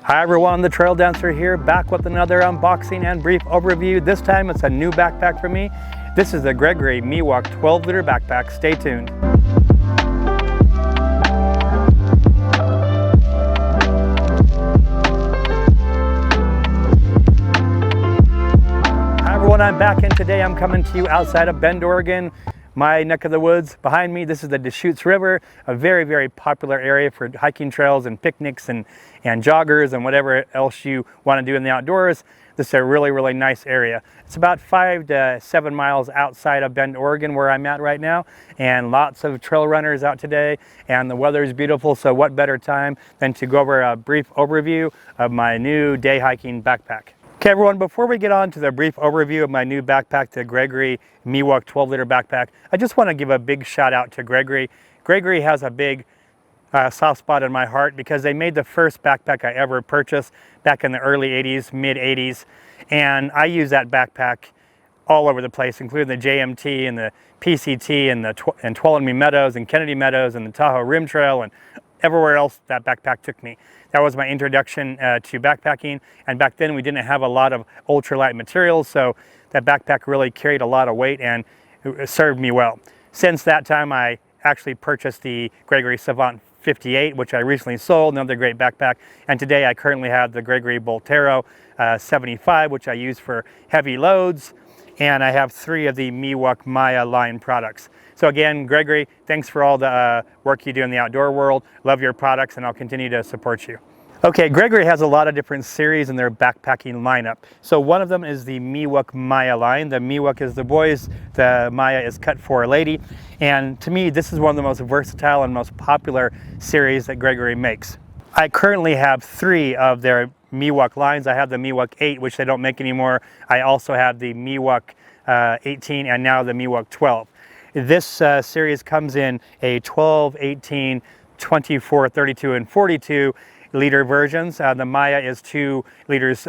Hi everyone, the Trail Dancer here, back with another unboxing and brief overview. This time it's a new backpack for me. This is the Gregory Miwok 12-liter backpack. Stay tuned. Hi everyone, I'm back, and today I'm coming to you outside of Bend, Oregon. My neck of the woods. Behind me, this is the Deschutes River, a very, very popular area for hiking trails and picnics and joggers and whatever else you want to do in the outdoors. This is a really, really nice area. It's about 5 to 7 miles outside of Bend, Oregon, where I'm at right now, and lots of trail runners out today, and the weather is beautiful, so what better time than to go over a brief overview of my new day hiking backpack. Okay everyone, before we get on to the brief overview of my new backpack, the Gregory Miwok 12-liter backpack, I just want to give a big shout out to Gregory. Gregory has a big soft spot in my heart because they made the first backpack I ever purchased back in the early 80s, mid 80s, and I use that backpack all over the place, including the JMT and the PCT and Tuolumne Meadows and Kennedy Meadows and the Tahoe Rim Trail and everywhere else that backpack took me. That was my introduction to backpacking, and back then we didn't have a lot of ultralight materials, so that backpack really carried a lot of weight and it served me well. Since that time I actually purchased the Gregory Savant 58, which I recently sold, another great backpack, and today I currently have the Gregory Boltero 75, which I use for heavy loads, and I have 3 of the Miwok Maya line products. So again, Gregory, thanks for all the work you do in the outdoor world. Love your products, and I'll continue to support you. Okay, Gregory has a lot of different series in their backpacking lineup. So one of them is the Miwok Maya line. The Miwok is the boys, the Maya is cut for a lady. And to me, this is one of the most versatile and most popular series that Gregory makes. I currently have 3 of their Miwok lines. I have the Miwok 8, which they don't make anymore. I also have the Miwok 18 and now the Miwok 12. This series comes in a 12, 18, 24, 32, and 42 liter versions. The Maya is 2 liters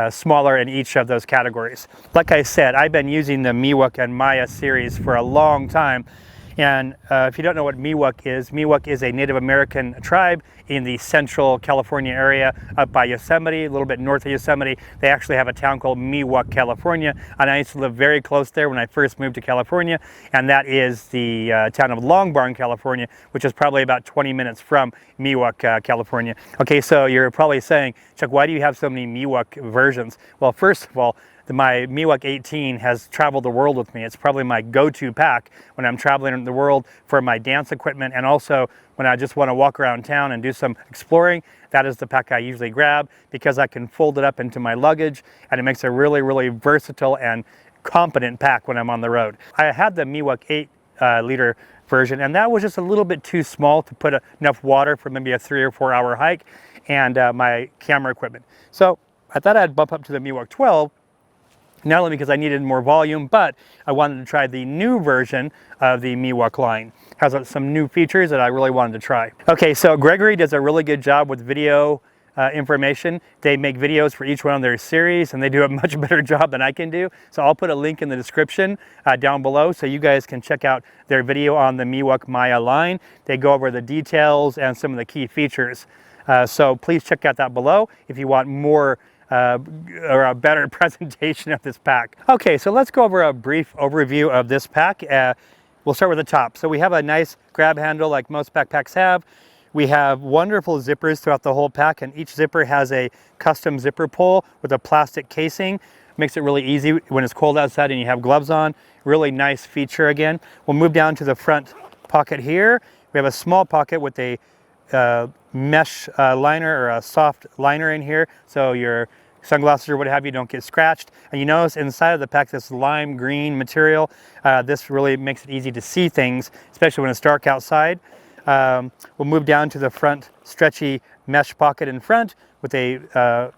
smaller in each of those categories. Like I said, I've been using the Miwok and Maya series for a long time. And if you don't know what Miwok is a Native American tribe in the central California area up by Yosemite, a little bit north of Yosemite. They actually have a town called Miwok, California, and I used to live very close there when I first moved to California, and that is the town of Long Barn, California, which is probably about 20 minutes from Miwok, California. Okay, so you're probably saying, Chuck, why do you have so many Miwok versions? Well, first of all, my Miwok 18 has traveled the world with me. It's probably my go-to pack when I'm traveling in the world for my dance equipment, and also when I just want to walk around town and do some exploring. That is the pack I usually grab because I can fold it up into my luggage, and it makes a really, really versatile and competent pack when I'm on the road. I had the Miwok 8 liter version, and that was just a little bit too small to put enough water for maybe a 3 or 4 hour hike and my camera equipment. So I thought I'd bump up to the Miwok 12, not only because I needed more volume, but I wanted to try the new version of the Miwok line. It has some new features that I really wanted to try. Okay, so Gregory does a really good job with video information. They make videos for each one of their series, and they do a much better job than I can do. So I'll put a link in the description down below so you guys can check out their video on the Miwok Maya line. They go over the details and some of the key features. So please check out that below if you want more or a better presentation of this pack. Okay, so let's go over a brief overview of this pack. We'll start with the top. So we have a nice grab handle like most backpacks have. We have wonderful zippers throughout the whole pack, and each zipper has a custom zipper pull with a plastic casing. Makes it really easy when it's cold outside and you have gloves on. Really nice feature again. We'll move down to the front pocket here. We have a small pocket with a mesh liner or a soft liner in here, so your sunglasses or what have you don't get scratched. And you notice inside of the pack this lime green material. This really makes it easy to see things, especially when it's dark outside. We'll move down to the front stretchy mesh pocket in front with a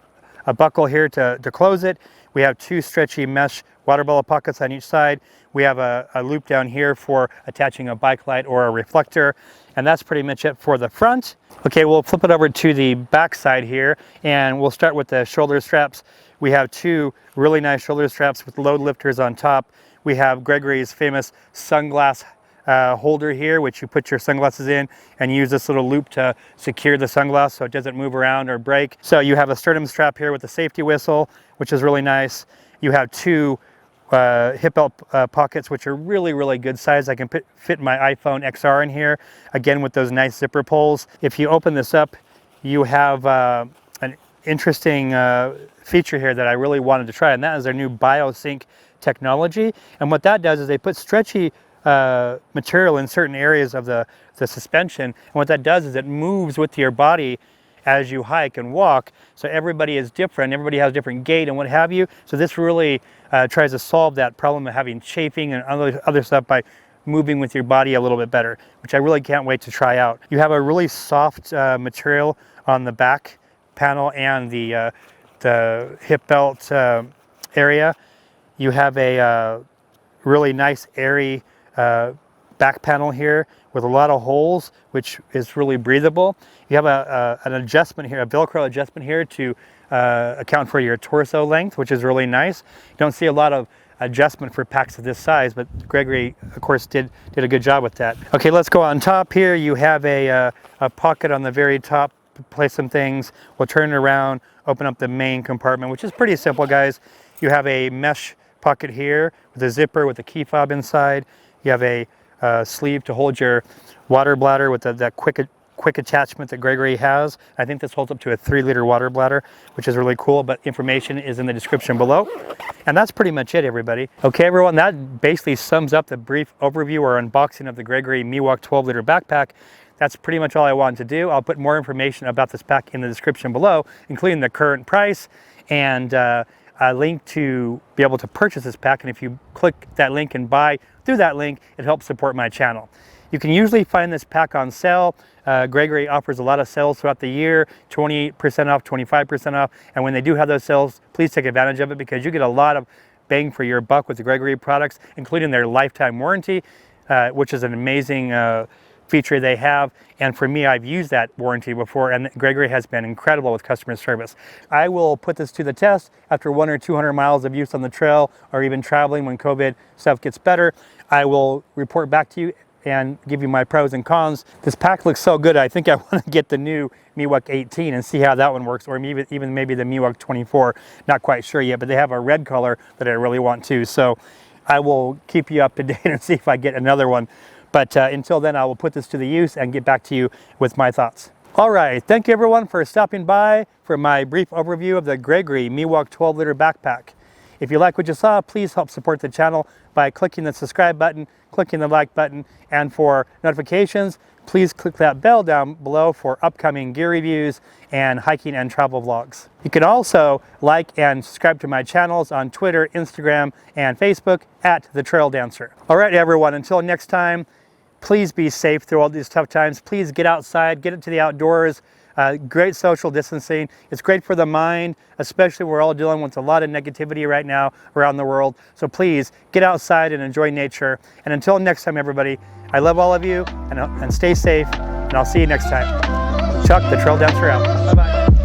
buckle here to close it. We have 2 stretchy mesh water bottle pockets on each side. We have a loop down here for attaching a bike light or a reflector, and that's pretty much it for the front. Okay, we'll flip it over to the back side here, and we'll start with the shoulder straps. We have 2 really nice shoulder straps with load lifters on top. We have Gregory's famous sunglass holder here, which you put your sunglasses in, and use this little loop to secure the sunglass so it doesn't move around or break. So you have a sternum strap here with a safety whistle, which is really nice. You have two hip belt pockets, which are really good size. I can fit my iPhone XR in here, again with those nice zipper pulls. If you open this up, you have an interesting feature here that I really wanted to try, and that is their new BioSync technology. And what that does is they put stretchy material in certain areas of the suspension, and what that does is it moves with your body as you hike and walk. So everybody is different, everybody has different gait and what have you. So this really tries to solve that problem of having chafing and other stuff by moving with your body a little bit better, which I really can't wait to try out. You have a really soft material on the back panel and the hip belt area. You have a really nice airy back panel here with a lot of holes, which is really breathable. You have an adjustment here, a Velcro adjustment here to account for your torso length, which is really nice. You don't see a lot of adjustment for packs of this size, but Gregory, of course, did a good job with that. Okay, let's go on top here. You have a pocket on the very top to place some things. We'll turn it around, open up the main compartment, which is pretty simple, guys. You have a mesh pocket here with a zipper with a key fob inside. You have a sleeve to hold your water bladder with that quick attachment that Gregory has. I think this holds up to a 3-liter water bladder, which is really cool, but information is in the description below. And that's pretty much it, everybody. Okay, everyone, that basically sums up the brief overview or unboxing of the Gregory Miwok 12-liter backpack. That's pretty much all I wanted to do. I'll put more information about this pack in the description below, including the current price and a link to be able to purchase this pack. And if you click that link and buy through that link, it helps support my channel. You can usually find this pack on sale. Gregory offers a lot of sales throughout the year, 20% off, 25% off. And when they do have those sales, please take advantage of it, because you get a lot of bang for your buck with the Gregory products, including their lifetime warranty, which is an amazing feature they have. And for me, I've used that warranty before, and Gregory has been incredible with customer service. I will put this to the test after 100 or 200 miles of use on the trail, or even traveling when COVID stuff gets better. I will report back to you and give you my pros and cons. This pack looks so good, I think I want to get the new Miwok 18 and see how that one works, or even maybe the Miwok 24. Not quite sure yet, but they have a red color that I really want too. So I will keep you up to date and see if I get another one. But until then, I will put this to the use and get back to you with my thoughts. All right, thank you everyone for stopping by for my brief overview of the Gregory Miwok 12-liter backpack. If you like what you saw, please help support the channel by clicking the subscribe button, clicking the like button, and for notifications, please click that bell down below for upcoming gear reviews and hiking and travel vlogs. You can also like and subscribe to my channels on Twitter, Instagram, and Facebook at The Trail Dancer. All right, everyone, until next time, please be safe through all these tough times. Please get outside, get into the outdoors. Great social distancing. It's great for the mind, especially we're all dealing with a lot of negativity right now around the world. So please get outside and enjoy nature. And until next time, everybody, I love all of you, and stay safe, and I'll see you next time. Chuck, the Trail Dancer, out. Bye-bye.